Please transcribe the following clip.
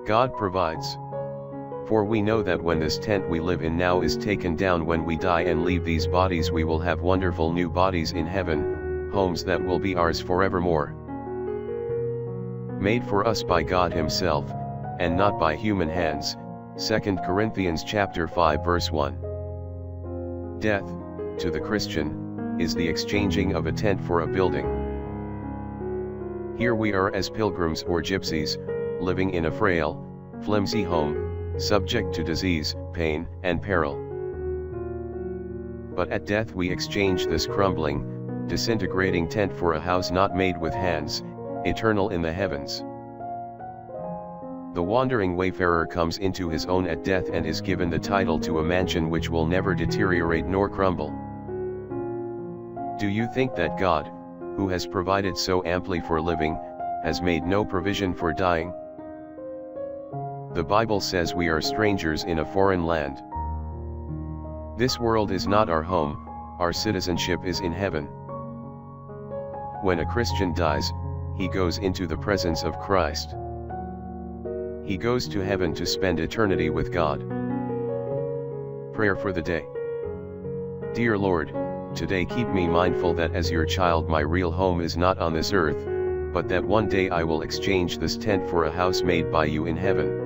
God provides. For we know that when this tent we live in now is taken down, when we die and leave these bodies, we will have wonderful new bodies in heaven, homes that will be ours forevermore. Made for us by God Himself, and not by human hands. 2 Corinthians chapter 5 verse 1. Death, to the Christian, is the exchanging of a tent for a building. Here we are as pilgrims or gypsies, living in a frail, flimsy home, subject to disease, pain, and peril. But at death we exchange this crumbling, disintegrating tent for a house not made with hands, eternal in the heavens. The wandering wayfarer comes into his own at death and is given the title to a mansion which will never deteriorate nor crumble. Do you think that God, who has provided so amply for living, has made no provision for dying? The Bible says we are strangers in a foreign land. This world is not our home, our citizenship is in heaven. When a Christian dies, he goes into the presence of Christ. He goes to heaven to spend eternity with God. Prayer for the day. Dear Lord, today keep me mindful that as your child my real home is not on this earth, but that one day I will exchange this tent for a house made by you in heaven.